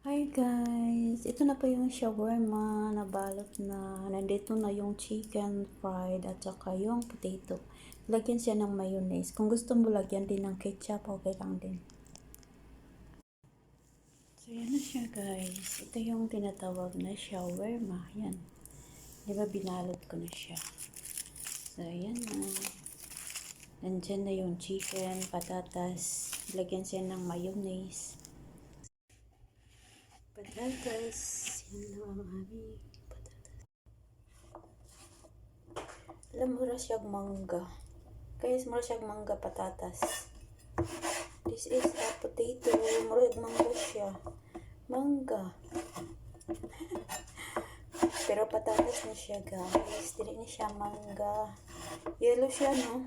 Hi guys! Ito na po yung shawarma na balot na. Nandito na yung chicken fried at saka yung potato. Lagyan siya ng mayonnaise. Kung gusto mo lagyan din ng ketchup, okay lang din. So yan na siya guys. Ito yung tinatawag na shawarma. Yan. Diba binalot ko na siya. So yan na. Nandyan na yung chicken, patatas. Lagyan siya ng mayonnaise. Patatas. Yan na ang aming patatas. Alam mo ra siyang mangga. Guys, mura siyang mangga patatas. This is a potato. Murag mangga siya. Mangga. Pero patatas na siya guys. Dili na siya mangga. Yellow siya no?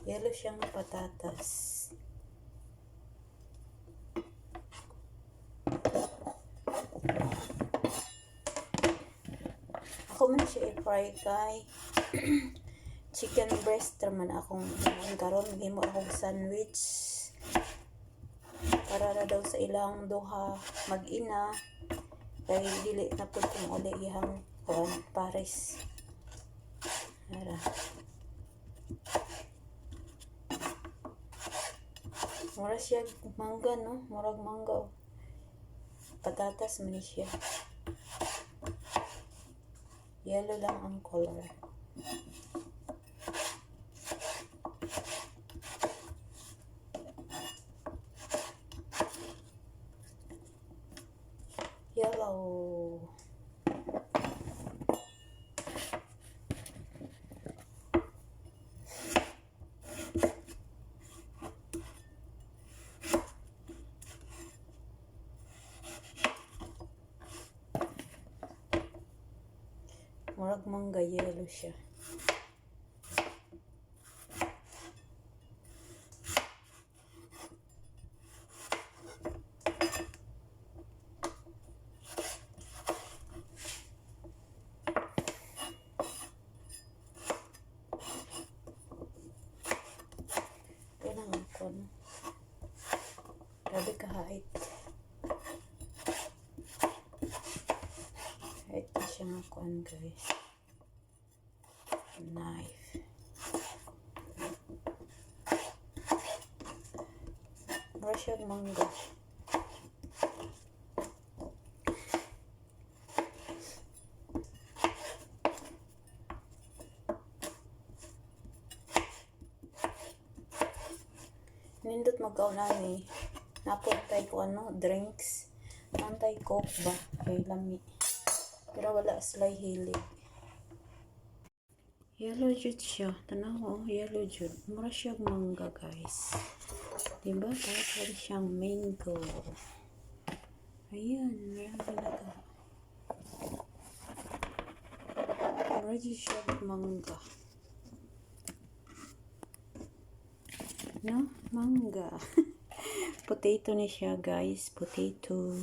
Yellow siyang patatas. Ako man siya i-fry kay chicken breast naman akong karon gimo akong sandwich para na daw sa ilang duha mag-ina kay dili na pud kung uli ihang pares. Ara. Mura siya mangga no? Murag mangga oh. Patatas man siya. Yellow lang ang color. Yellow. Murag mangga, yellow siya. Yan ang ako, no? Grabe kahait. Kahait na siya nga kuan guys. Knife. Mura siyang mangga. Nindot magkaunani. Napuntay ko drinks. Antay coke ba? Kay lami. Pero wala slay hili. Yellow jud siya. Tanaw yellow jud. Mura siyang mangga guys. Diba? Parang siyang mango. Ayan. Meron talaga. Mura jud siyang mangga. No? Mangga. Potato ni siya guys. Potato.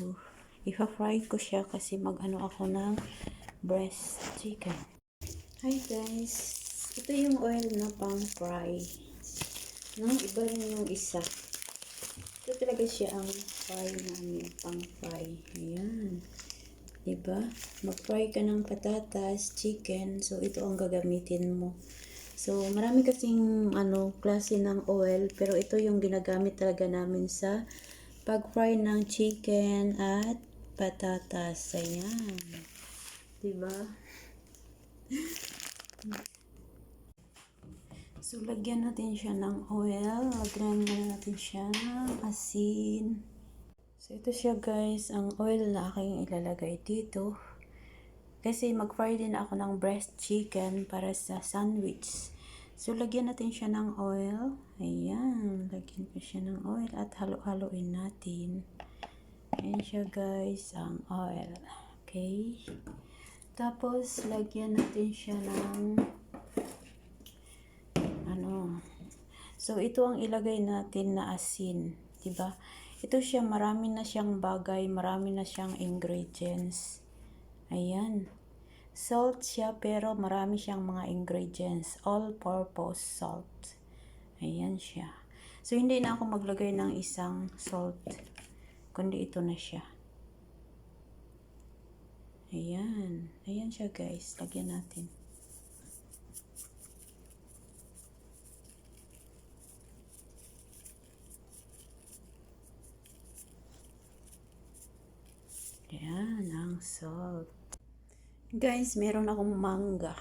Ipa-fry ko siya kasi mag-ano ako ng breast chicken. Hi guys. Ito yung oil na pang-fry. No? Iba rin yung isa. Ito talaga siya ang fry namin. Pang-fry. Ayan. Diba? Mag-fry ka ng patatas, chicken. So, ito ang gagamitin mo. So, marami kasing klase ng oil, pero ito yung ginagamit talaga namin sa pag-fry ng chicken at patatas. Ayan. Diba? So, lagyan natin siya ng oil. Lagyan natin siya ng asin. So, ito siya guys, ang oil na aking ilalagay dito. Kasi mag-fry din ako ng breast chicken para sa sandwich. So, lagyan natin siya ng oil. Ayan. Lagyan ko siya ng oil at halo-haloin natin. Ayan siya guys, ang oil. Okay. Tapos, lagyan natin siya ng So, ito ang ilagay natin na asin. Diba? Ito siya, marami na siyang bagay, marami na siyang ingredients. Ayan. Salt siya, pero marami siyang mga ingredients. All-purpose salt. Ayan siya. So, hindi na ako maglagay ng isang salt. kundi ito na siya. Ayan. Ayan siya guys. Lagyan natin. Ayan. Ang salt. Guys, meron akong mangga.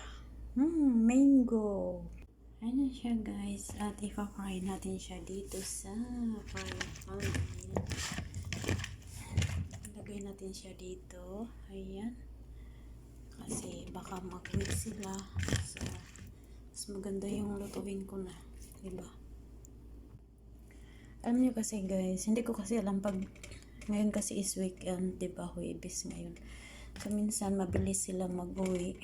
Mango. Ayan na siya guys. At ipa-fry natin siya dito sa fry pan. Lagay natin siya dito. Ayan. Kasi baka mag-wait sila. So, mas maganda yung lutuin ko na. Diba? Alam niyo kasi guys, hindi ko kasi alam pag ngayon kasi is weekend, diba? Huwebes ngayon. So, minsan mabilis sila mag-uwi.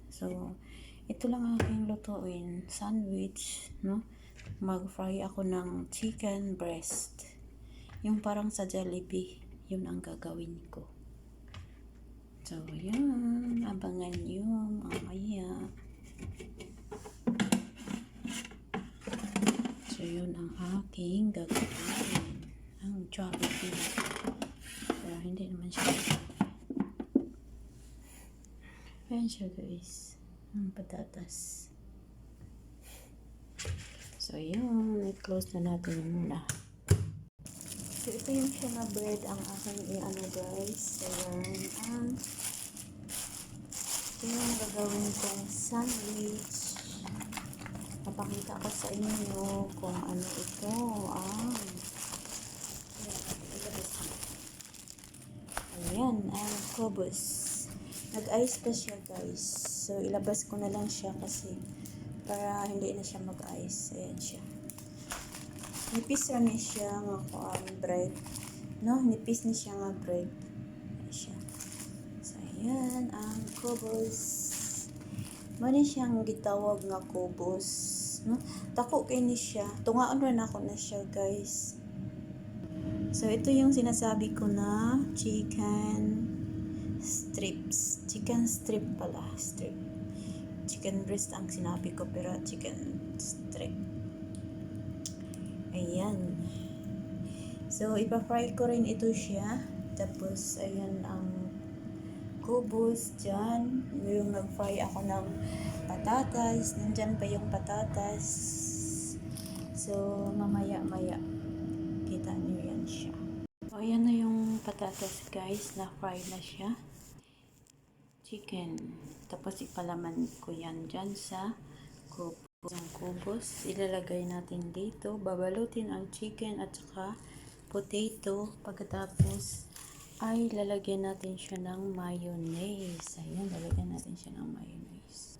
So, ito lang aking lutuin. Sandwich, no? Mag-fry ako ng chicken breast. Yung parang sa Jollibee. Yun ang gagawin ko. So, yan. Abangan nyo mamaya. So, yun ang aking gagawin. Ang Jollibee. Pero hindi naman siya. Ayan siya guys. Ang patatas. So, yun. I-close na natin muna. So, ito yung siya na bread ang aking i-ano guys. So, yan. Ito yung gagawin kong sandwich. Papakita ko sa inyo kung ano ito. Ayan, ang kubos. Nag-ice pa siya guys. So, ilabas ko na lang siya kasi para hindi na siya mag-ice. Ayan siya. Nipis na siya nga bread. No, nipis na siya nga bread. Ayan siya. So, ayan ang kubos. Mani siyang gitawag nga kubos. No? Tako kay ni siya. Tungaon rin ako na siya guys. So, ito yung sinasabi ko na chicken strips. Chicken strip pala. Strip. Chicken breast ang sinabi ko pero chicken strip. Ayan. So, ipa-fry ko rin ito siya. Tapos, ayan ang kubos dyan. Yung nag-fry ako ng patatas. Nandyan pa yung patatas. So, mamaya-maya. Kita nyo yan siya. So, ayan na yung patatas guys. Na-fry na siya. Chicken. Tapos, ipalaman ko yan dyan sa kubos. Ang kubos, ilalagay natin dito. Babalutin ang chicken at saka potato. Pagkatapos ay lalagyan natin siya ng mayonnaise. Ayan, lalagyan natin siya ng mayonnaise.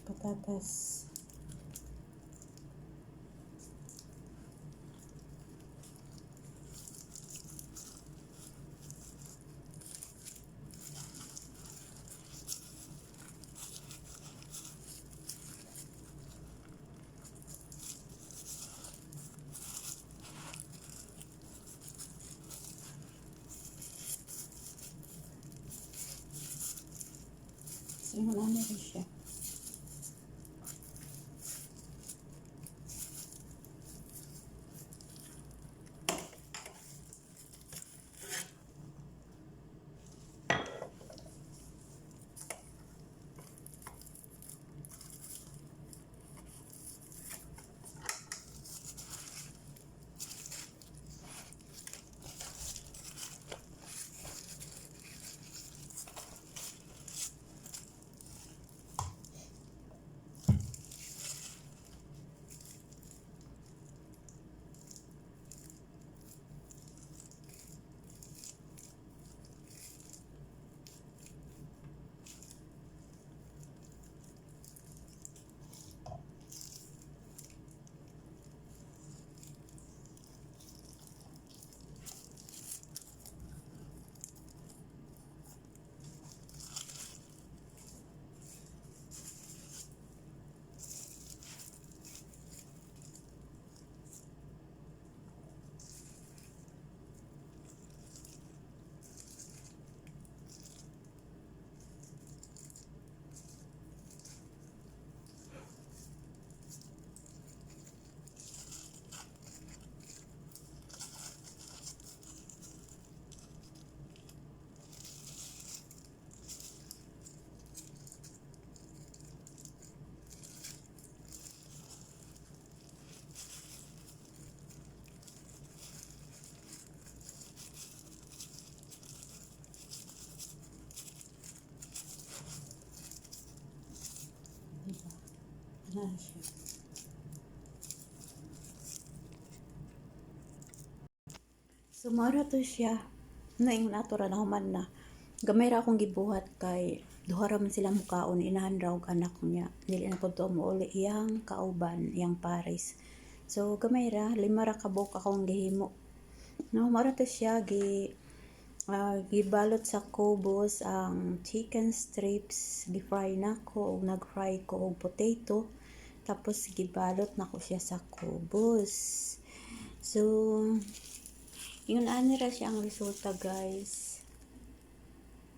Patatas. So, wala na rin siya. Na siya. Sumara to siya. Naing natura na human na. Gamay ra akong gibuhat kay duha ra man sila mukaon, inahan raw og anak niya. Dili na pud to mouli iyang kauban, iyang pares. So gamay ra, 5 ra ka buok akong gihimo. No, mara to siya gibalot sa kubos ang chicken strips, gi-fry nako og nag-fry ko og potato. Tapos gibalot nako siya sa kubos. So yun ani ra siya ang resulta, guys.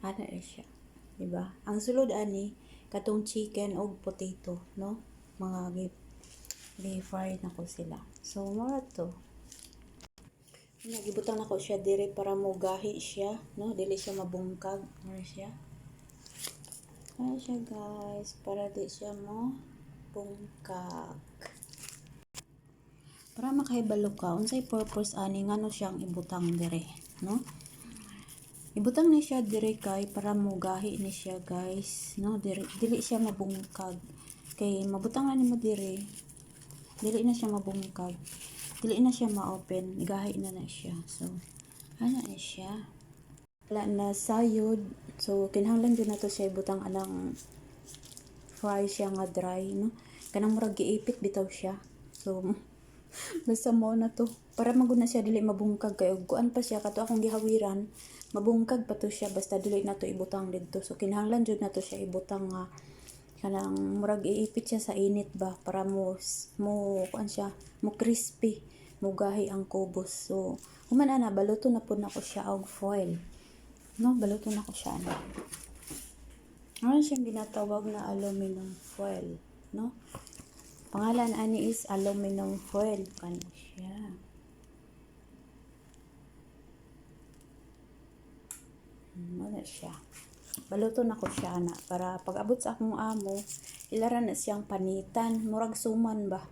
Ana ra siya, diba? Ang sulod ani katong chicken og potato, no? Mga gi-fry nako sila. So mura to. Nagibutang nako siya dire para mo gahi siya, no? Dili siya mabungkag, mura siya. Ano siya, guys, para di siya mo bungkag. Para makahibalo ka unsay purpose ani ngano siyang ibutang dire, no? Ibutang ni siya dire kay para mo gahi ni siya, guys, no? Dili siya mabungkag. Kay mabutang ani mo dire, dili na siya mabungkag. Dili na siya ma-open, gahi na siya. So, ano na siya? Wala na sayod. So, kinahanglan jud nato siya ibutang anang fry siya nga dry, no? Kanang murag giipit bitaw siya. So, basta mo na to. Para maguna siya dili mabungkag kay og kuan pa siya kato akong gihawiran, mabungkag pa to siya basta dili na to ibutang didto. So kinahanglan jud nato siya ibutang nga kanang murag iipit siya sa init ba para mo kuan siya, mo crispy, mo gahi ang kubos. So human ana baluton na pud nako siya og foil. No, baluton nako siya ana. Ano siyang ginatawag na aluminum foil, no? Pangalan ani is aluminum foil. Kano siya. Ano siya. Baluton ako siya na para pag abot sa akong amo, ilaran na siyang panitan. Murag suman ba?